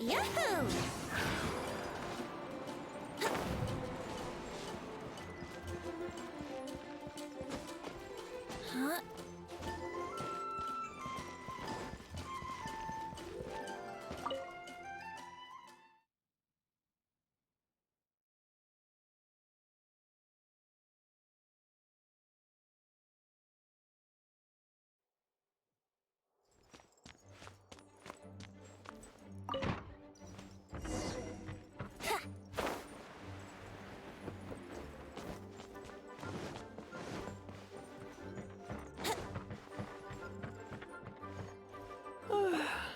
Yahoo! Huh?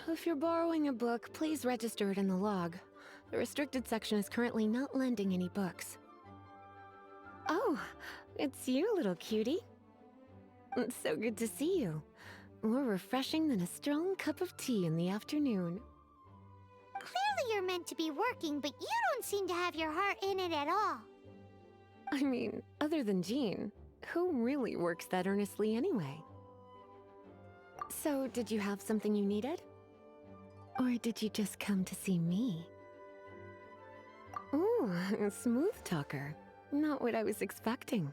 If you're borrowing a book, please register it in the log. The restricted section is currently not lending any books. Oh, it's you, little cutie. It's so good to see you. More refreshing than a strong cup of tea in the afternoon. Clearly you're meant to be working, but you don't seem to have your heart in it at all. I mean, other than Jean, who really works that earnestly anyway? So, did you have something you needed? Or did you just come to see me? Ooh, a smooth talker. Not what I was expecting.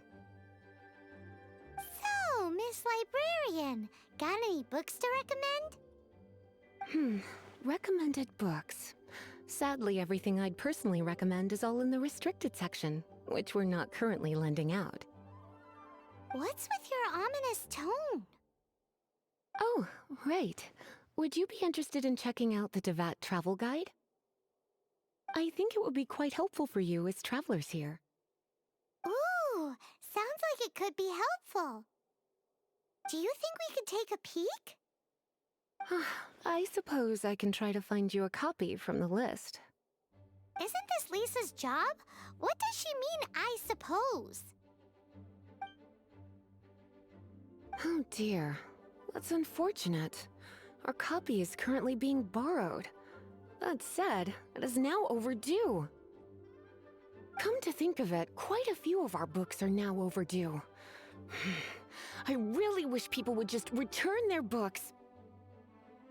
So, Miss Librarian, got any books to recommend? Recommended books. Sadly, everything I'd personally recommend is all in the restricted section, which we're not currently lending out. What's with your ominous tone? Oh, right. Would you be interested in checking out the Devat travel guide? I think it would be quite helpful for you as travelers here. Ooh, sounds like it could be helpful. Do you think we could take a peek? I suppose I can try to find you a copy from the list. Isn't this Lisa's job? What does she mean, I suppose? Oh dear, that's unfortunate. Our copy is currently being borrowed. That said, it is now overdue. Come to think of it, quite a few of our books are now overdue. I really wish people would just return their books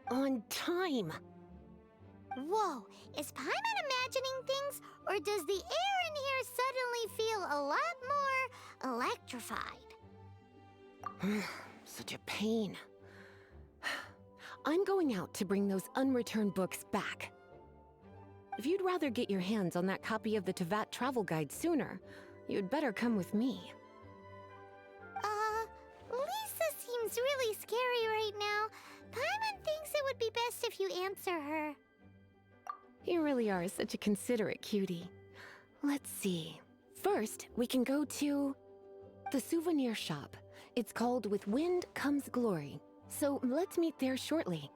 on time. Whoa, is Paimon imagining things, or does the air in here suddenly feel a lot more electrified? Such a pain. I'm going out to bring those unreturned books back. If you'd rather get your hands on that copy of the Devat travel guide sooner, you'd better come with me. Lisa seems really scary right now. Paimon thinks it would be best if you answer her. You really are such a considerate cutie. Let's see. First, we can go to the souvenir shop. It's called With Wind Comes Glory. So let's meet there shortly.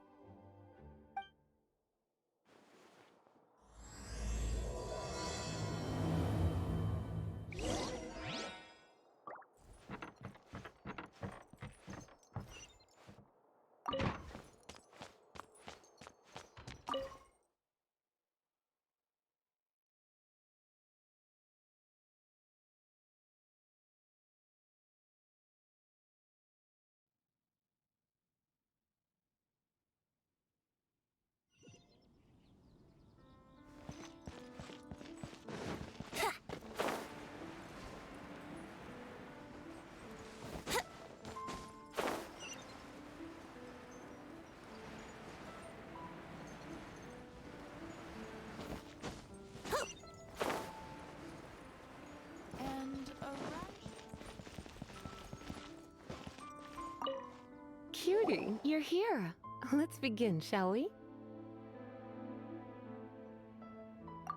Cutie, you're here. Let's begin, shall we?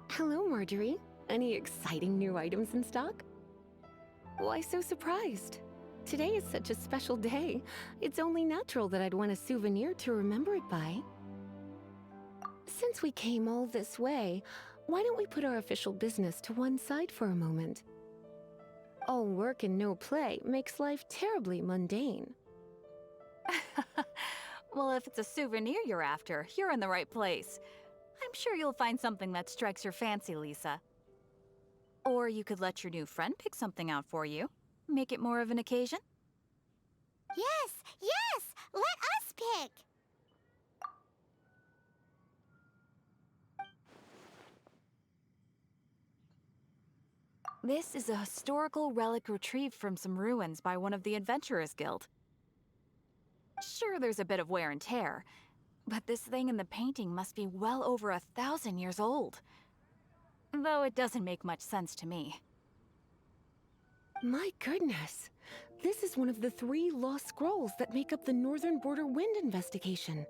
Hello, Marjorie. Any exciting new items in stock? Why so surprised? Today is such a special day. It's only natural that I'd want a souvenir to remember it by. Since we came all this way, why don't we put our official business to one side for a moment? All work and no play makes life terribly mundane. Well, if it's a souvenir you're after, you're in the right place. I'm sure you'll find something that strikes your fancy, Lisa. Or you could let your new friend pick something out for you. Make it more of an occasion. Yes, yes! Let us pick! This is a historical relic retrieved from some ruins by one of the Adventurers Guild. Sure, there's a bit of wear and tear, but this thing in the painting must be well over 1,000 years old. Though it doesn't make much sense to me. My goodness. This is one of the 3 lost scrolls that make up the Northern Border Wind investigation.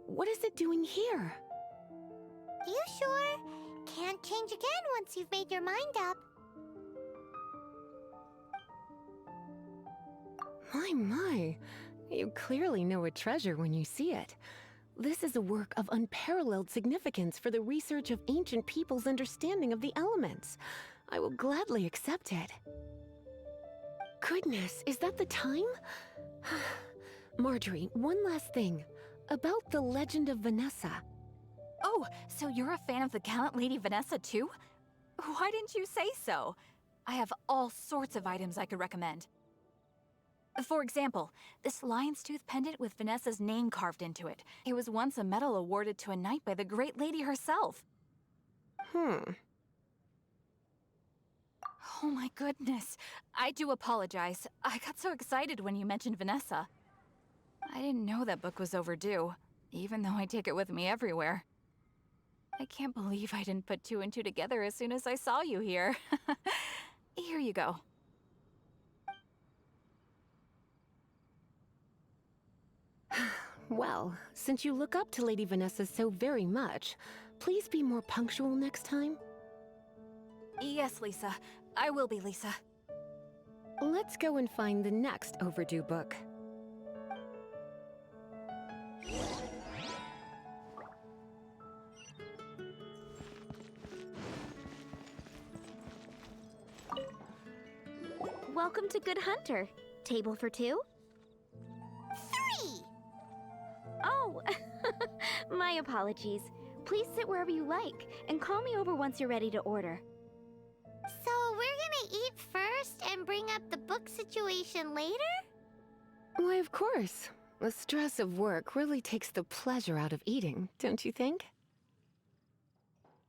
What is it doing here? You sure? Can't change again once you've made your mind up. My. You clearly know a treasure when you see it. This is a work of unparalleled significance for the research of ancient people's understanding of the elements. I will gladly accept it. Goodness, is that the time? Marjorie, one last thing. About the legend of Vanessa. Oh, so you're a fan of the gallant Lady Vanessa too? Why didn't you say so? I have all sorts of items I could recommend. For example, this lion's tooth pendant with Vanessa's name carved into it. It was once a medal awarded to a knight by the great lady herself. Oh my goodness. I do apologize. I got so excited when you mentioned Vanessa. I didn't know that book was overdue, even though I take it with me everywhere. I can't believe I didn't put 2 and 2 together as soon as I saw you here. Here you go. Well, since you look up to Lady Vanessa so very much, please be more punctual next time. Yes, Lisa. I will be, Lisa. Let's go and find the next overdue book. Welcome to Good Hunter. Table for 2? 3! Oh, my apologies. Please sit wherever you like, and call me over once you're ready to order. So we're gonna eat first and bring up the book situation later? Why, of course. The stress of work really takes the pleasure out of eating, don't you think?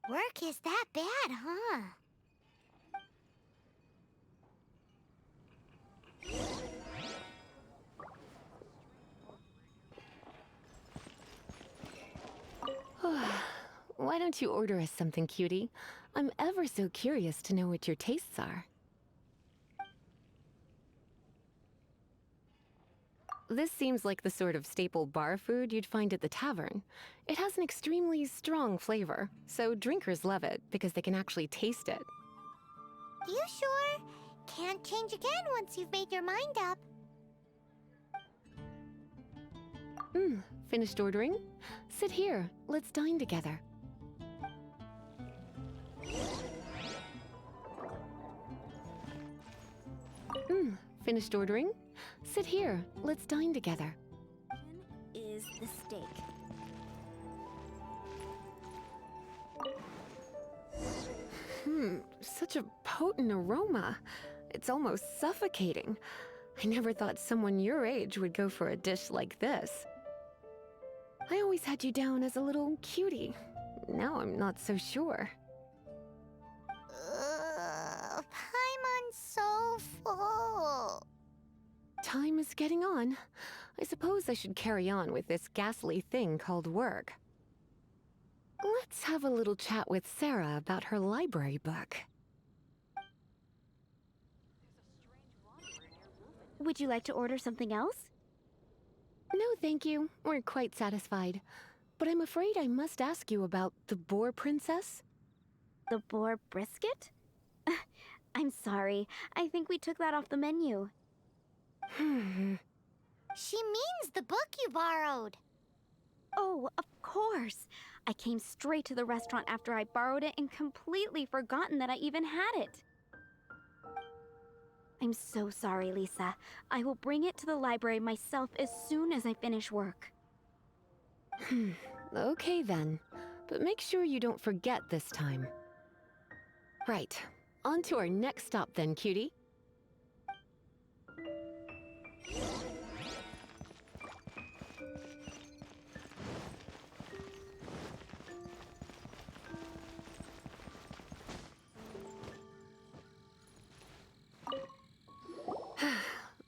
Work is that bad, huh? Why don't you order us something, cutie? I'm ever so curious to know what your tastes are. This seems like the sort of staple bar food you'd find at the tavern. It has an extremely strong flavor, so drinkers love it because they can actually taste it. You sure? Can't change again once you've made your mind up. Finished ordering? Sit here. Let's dine together. Finished ordering? Sit here. Let's dine together. Is the steak. Such a potent aroma. It's almost suffocating. I never thought someone your age would go for a dish like this. I always had you down as a little cutie. Now I'm not so sure. Paimon's so full. Time is getting on. I suppose I should carry on with this ghastly thing called work. Let's have a little chat with Sarah about her library book. Would you like to order something else? No, thank you. We're quite satisfied. But I'm afraid I must ask you about the Boar Princess. The boar brisket? I'm sorry. I think we took that off the menu. She means the book you borrowed. Oh, of course. I came straight to the restaurant after I borrowed it and completely forgotten that I even had it. I'm so sorry, Lisa. I will bring it to the library myself as soon as I finish work. Okay then. But make sure you don't forget this time. Right. On to our next stop then, cutie.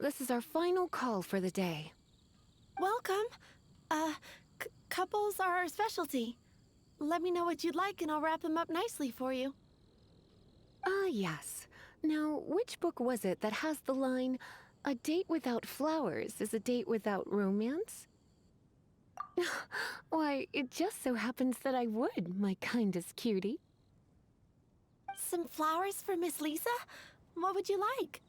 this is our final call for the day. Welcome. Couples are our specialty. Let me know what you'd like and I'll wrap them up nicely for you. Ah, yes. Now, which book was it that has the line, "A date without flowers is a date without romance"? Why, it just so happens that I would, my kindest cutie. Some flowers for Miss Lisa? What would you like?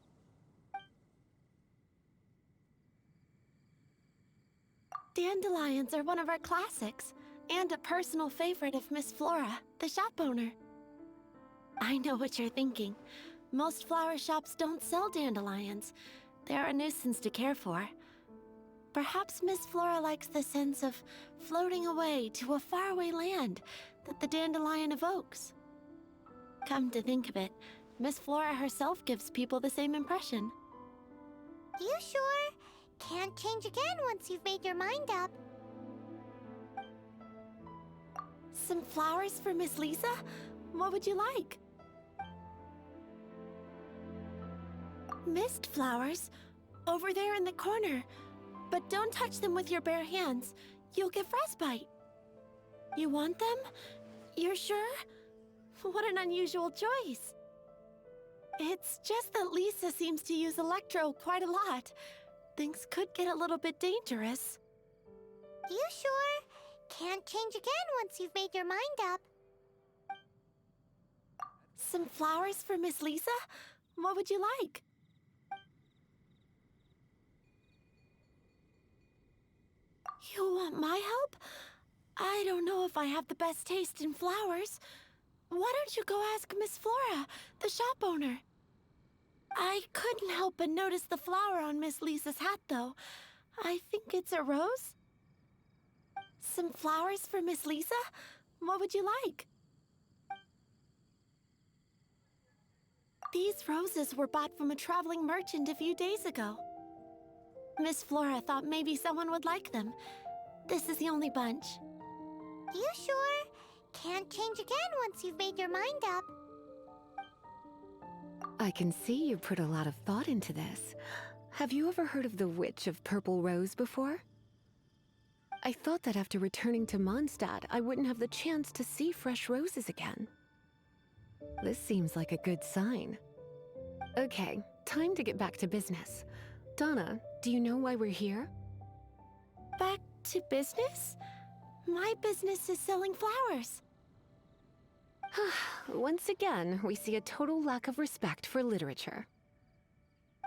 Dandelions are one of our classics, and a personal favorite of Miss Flora, the shop owner. I know what you're thinking. Most flower shops don't sell dandelions. They're a nuisance to care for. Perhaps Miss Flora likes the sense of floating away to a faraway land that the dandelion evokes. Come to think of it, Miss Flora herself gives people the same impression. You sure? Can't change again once you've made your mind up. Some flowers for Miss Lisa? What would you like? Mist flowers? Over there in the corner. But don't touch them with your bare hands. You'll get frostbite. You want them? You're sure? What an unusual choice. It's just that Lisa seems to use Electro quite a lot. Things could get a little bit dangerous. You sure? Can't change again once you've made your mind up. Some flowers for Miss Lisa? What would you like? You want my help? I don't know if I have the best taste in flowers. Why don't you go ask Miss Flora, the shop owner? I couldn't help but notice the flower on Miss Lisa's hat, though. I think it's a rose? Some flowers for Miss Lisa? What would you like? These roses were bought from a traveling merchant a few days ago. Miss Flora thought maybe someone would like them. This is the only bunch. You sure? Can't change again once you've made your mind up. I can see you put a lot of thought into this. Have you ever heard of the Witch of Purple Rose before? I thought that after returning to Mondstadt, I wouldn't have the chance to see fresh roses again. This seems like a good sign. Okay, time to get back to business. Donna, do you know why we're here? Back to business? My business is selling flowers. Once again, we see a total lack of respect for literature.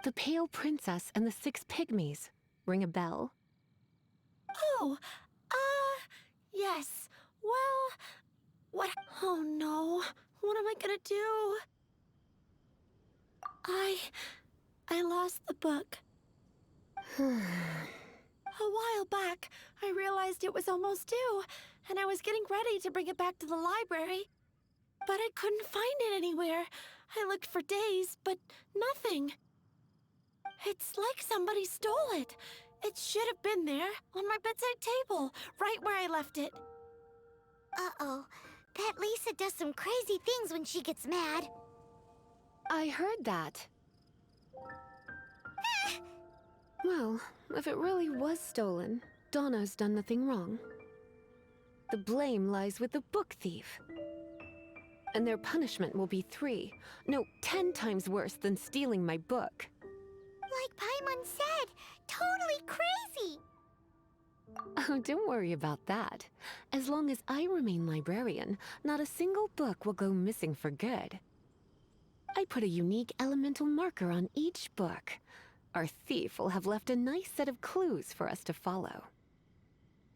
The Pale Princess and the Six Pygmies. Ring a bell? Oh, yes. Well, what? Oh no. What am I gonna do? I lost the book. A while back, I realized it was almost due, and I was getting ready to bring it back to the library. But I couldn't find it anywhere. I looked for days, but nothing. It's like somebody stole it. It should have been there, on my bedside table, right where I left it. Uh-oh. That Lisa does some crazy things when she gets mad. I heard that. Well, if it really was stolen, Donna's done nothing wrong. The blame lies with the book thief. And their punishment will be 10 times worse than stealing my book. Like Paimon said, totally crazy. Oh, don't worry about that. As long as I remain librarian, not a single book will go missing for good. I put a unique elemental marker on each book. Our thief will have left a nice set of clues for us to follow.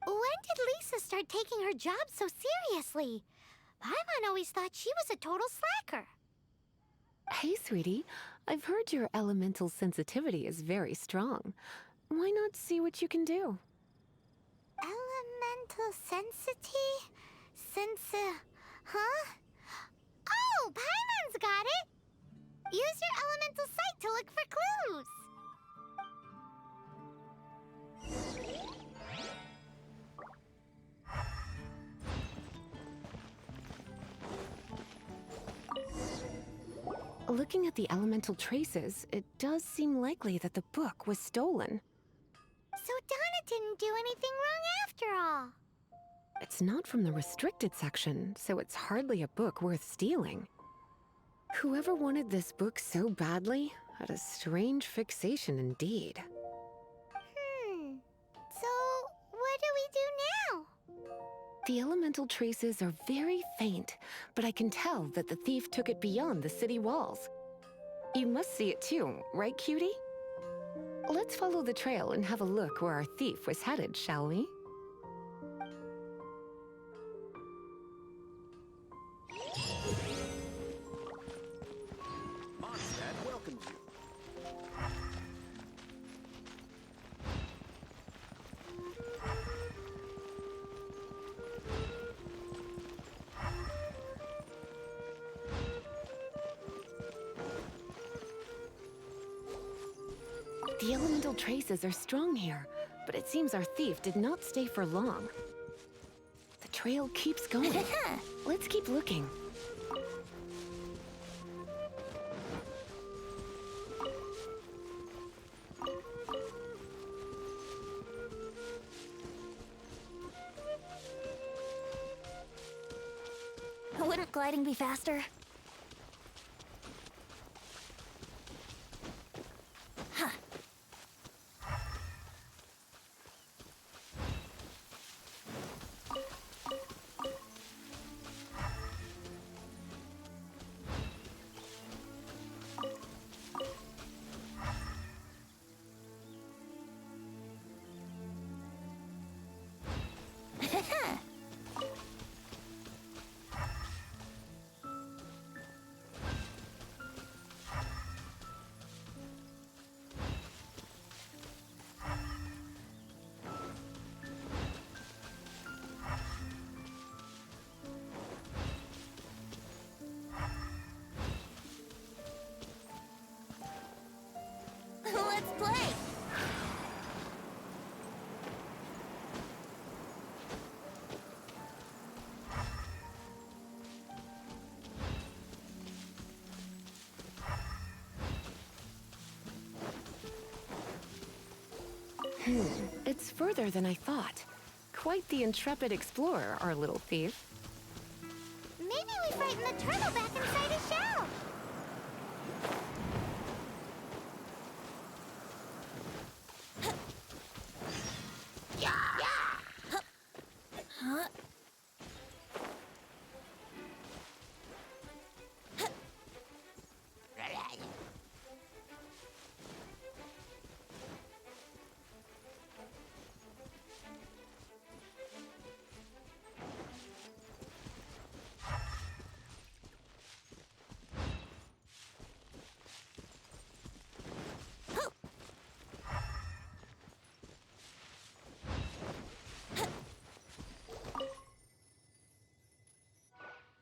When did Lisa start taking her job so seriously? Paimon always thought she was a total slacker. Hey, sweetie. I've heard your elemental sensitivity is very strong. Why not see what you can do? Elemental huh? Oh, Paimon's got it! Use your elemental sight to look for clues. Looking at the elemental traces, it does seem likely that the book was stolen. So Donna didn't do anything wrong after all. It's not from the restricted section, so it's hardly a book worth stealing. Whoever wanted this book so badly had a strange fixation indeed. So, what do we do now? The elemental traces are very faint, but I can tell that the thief took it beyond the city walls. You must see it too, right, cutie? Let's follow the trail and have a look where our thief was headed, shall we? Mondstadt welcomes you. The elemental traces are strong here, but it seems our thief did not stay for long. The trail keeps going. Let's keep looking. Wouldn't gliding be faster? Let's play! It's further than I thought. Quite the intrepid explorer, our little thief. Maybe we frightened the turtle back inside his shell.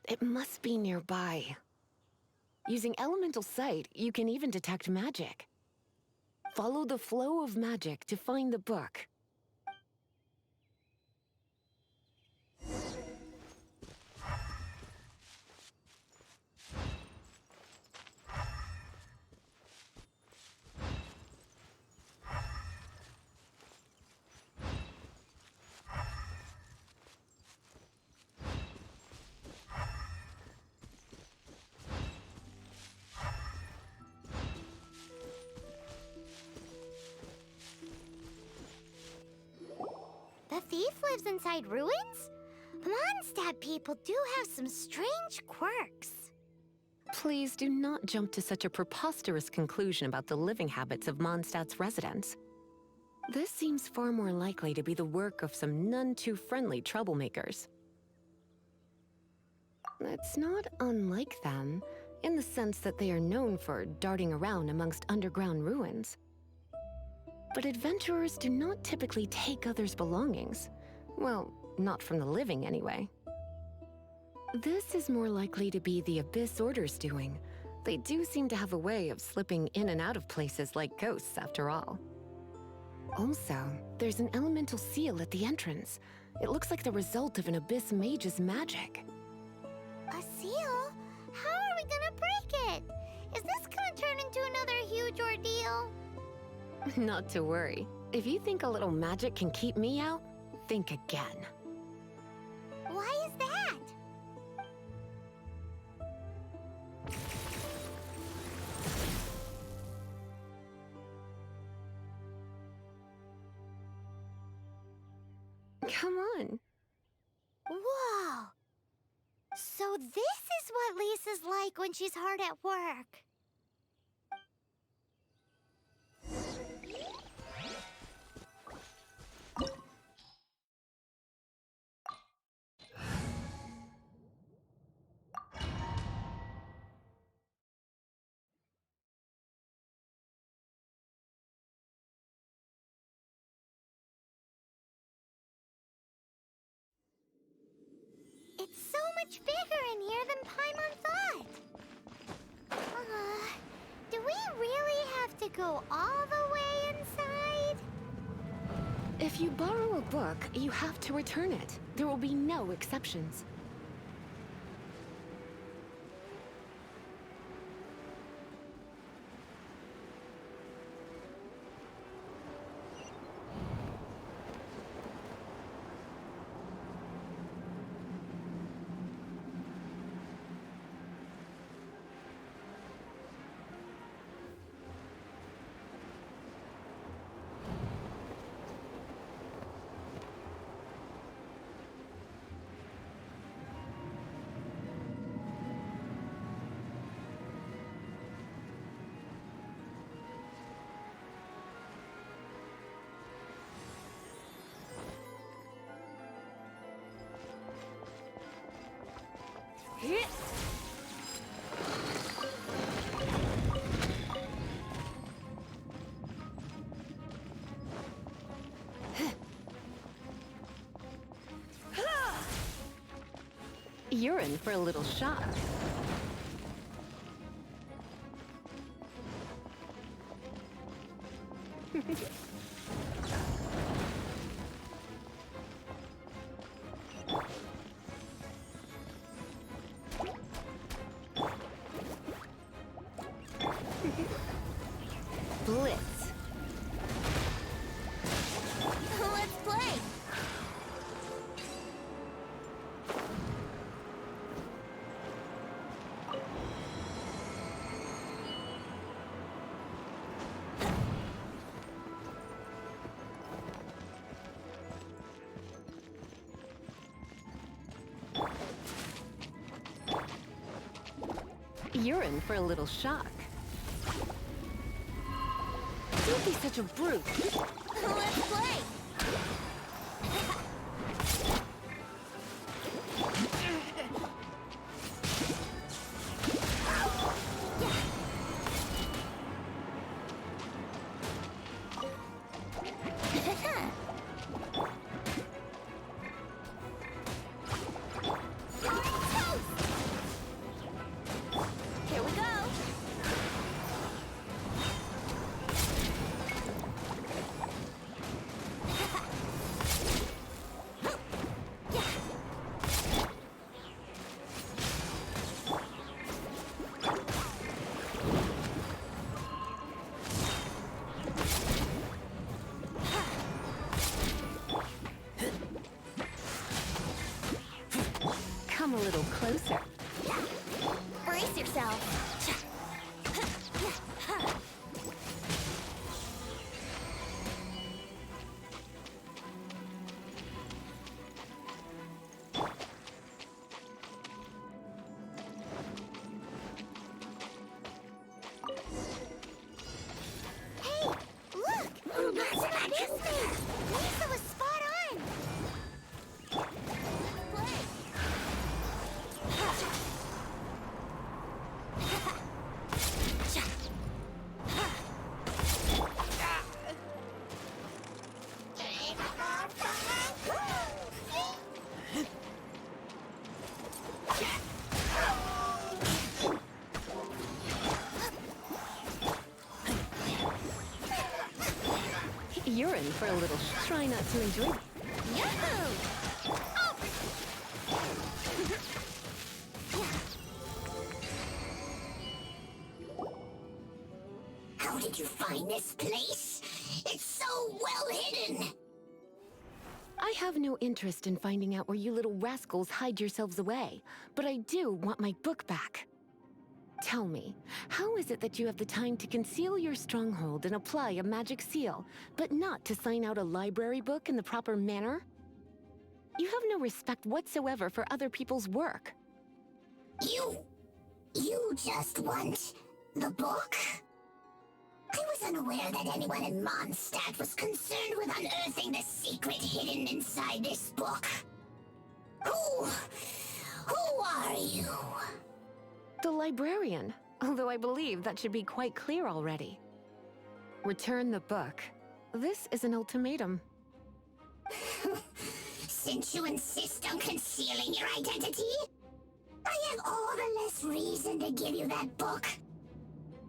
It must be nearby. Using elemental sight, you can even detect magic. Follow the flow of magic to find the book. The thief lives inside ruins? Mondstadt people do have some strange quirks. Please do not jump to such a preposterous conclusion about the living habits of Mondstadt's residents. This seems far more likely to be the work of some none-too-friendly troublemakers. It's not unlike them, in the sense that they are known for darting around amongst underground ruins. But adventurers do not typically take others' belongings. Well, not from the living anyway. This is more likely to be the Abyss Order's doing. They do seem to have a way of slipping in and out of places like ghosts, after all. Also, there's an elemental seal at the entrance. It looks like the result of an Abyss mage's magic. A seal? How are we gonna break it? Is this gonna turn into another huge ordeal? Not to worry. If you think a little magic can keep me out, think again. Why is that? Come on. Whoa! So this is what Lisa's like when she's hard at work. It's so much bigger in here than Paimon thought. Do we really have to go all the way inside? If you borrow a book, you have to return it. There will be no exceptions. You're in for a little shock. Blitz. Let's play! You're in for a little shock. Don't be such a brute. Let's play! Here we go! Come a little closer. Brace yourself. Hey, look! Listen up this way! Lisa was spot on! Play! You're in for a little try not to enjoy. Yahoo! you find this place? It's so well hidden. I have no interest in finding out where you little rascals hide yourselves away, but I do want my book back. Tell me, how is it that you have the time to conceal your stronghold and apply a magic seal, but not to sign out a library book in the proper manner? You have no respect whatsoever for other people's work. You just want the book? I was unaware that anyone in Mondstadt was concerned with unearthing the secret hidden inside this book. Who are you? The librarian, although I believe that should be quite clear already. Return the book. This is an ultimatum. Since you insist on concealing your identity, I have all the less reason to give you that book.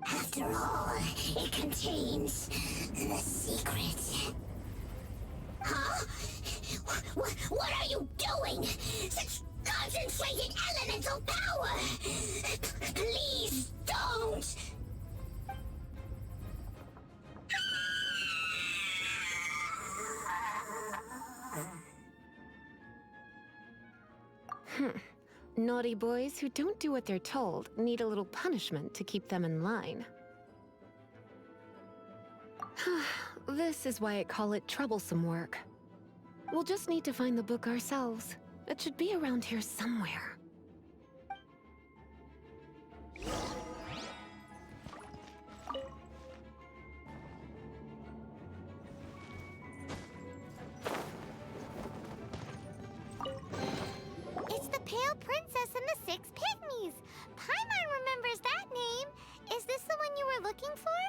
After all, it contains the secret. Huh? What are you doing? Such concentrated elemental power! Please don't! Naughty boys who don't do what they're told need a little punishment to keep them in line. This is why I call it troublesome work. We'll just need to find the book ourselves. It should be around here somewhere. It's the Pale Princess and the Six Pygmies. Paimon remembers that name. Is this the one you were looking for?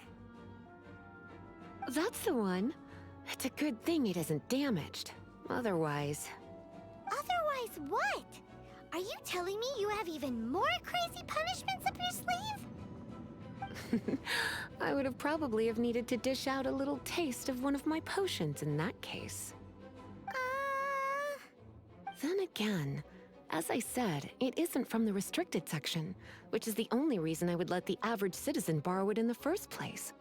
That's the one. It's a good thing it isn't damaged. Otherwise... Otherwise what? Are you telling me you have even more crazy punishments up your sleeve? I would have probably have needed to dish out a little taste of one of my potions in that case. Then again, as I said, it isn't from the restricted section, which is the only reason I would let the average citizen borrow it in the first place.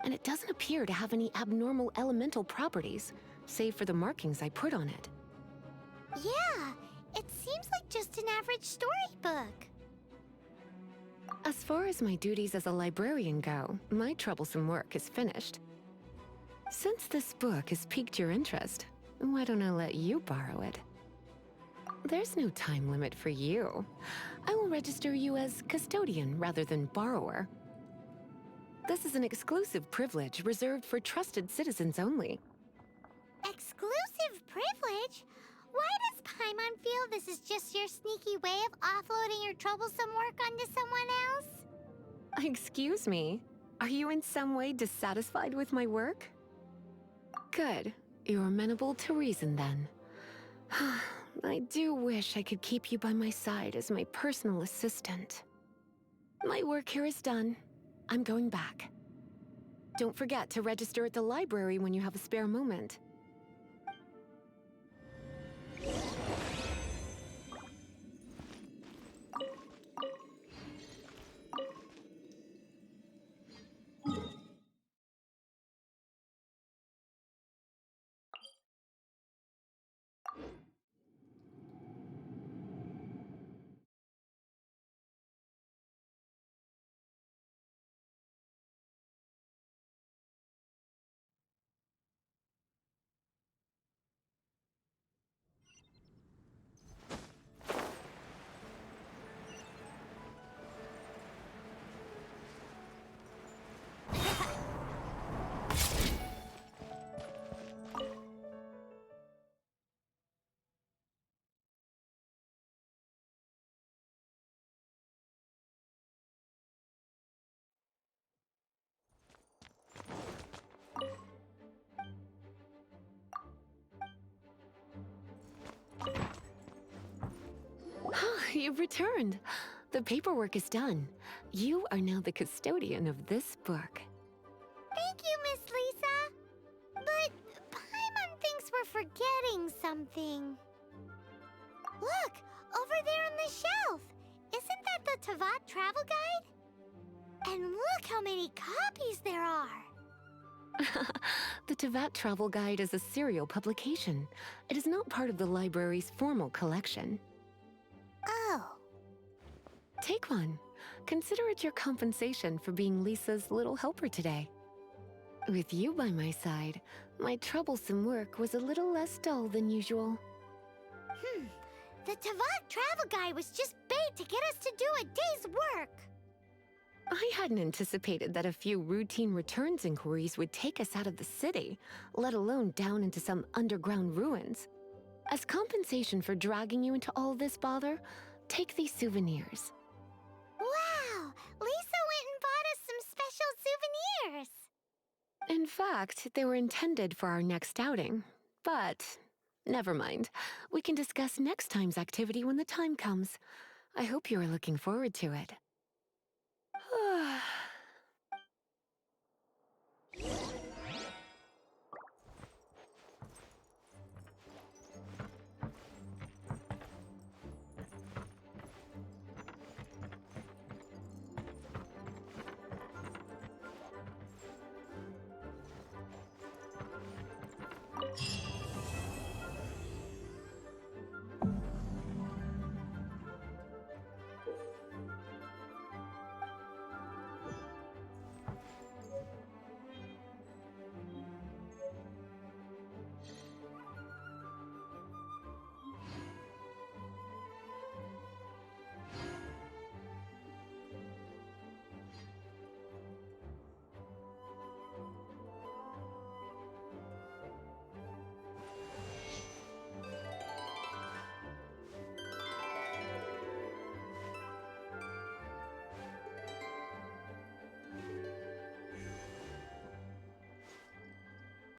And it doesn't appear to have any abnormal elemental properties, save for the markings I put on it. Yeah, it seems like just an average storybook. As far as my duties as a librarian go, my troublesome work is finished. Since this book has piqued your interest, why don't I let you borrow it? There's no time limit for you. I will register you as custodian rather than borrower. This is an exclusive privilege reserved for trusted citizens only. Exclusive privilege? Why does Paimon feel this is just your sneaky way of offloading your troublesome work onto someone else? Excuse me, are you in some way dissatisfied with my work? Good, you're amenable to reason then. I do wish I could keep you by my side as my personal assistant. My work here is done. I'm going back. Don't forget to register at the library when you have a spare moment. You've returned. The paperwork is done. You are now the custodian of this book. Thank you, Miss Lisa. But Paimon thinks we're forgetting something. Look, over there on the shelf. Isn't that the Tavat travel guide? And look how many copies there are! The Teyvat Travel Guide is a serial publication. It is not part of the library's formal collection. Oh. Take one. Consider it your compensation for being Lisa's little helper today. With you by my side, my troublesome work was a little less dull than usual. The Teyvat Travel Guide was just bait to get us to do a day's work. I hadn't anticipated that a few routine returns inquiries would take us out of the city, let alone down into some underground ruins. As compensation for dragging you into all this bother, take these souvenirs. Wow! Lisa went and bought us some special souvenirs! In fact, they were intended for our next outing. But, never mind. We can discuss next time's activity when the time comes. I hope you are looking forward to it.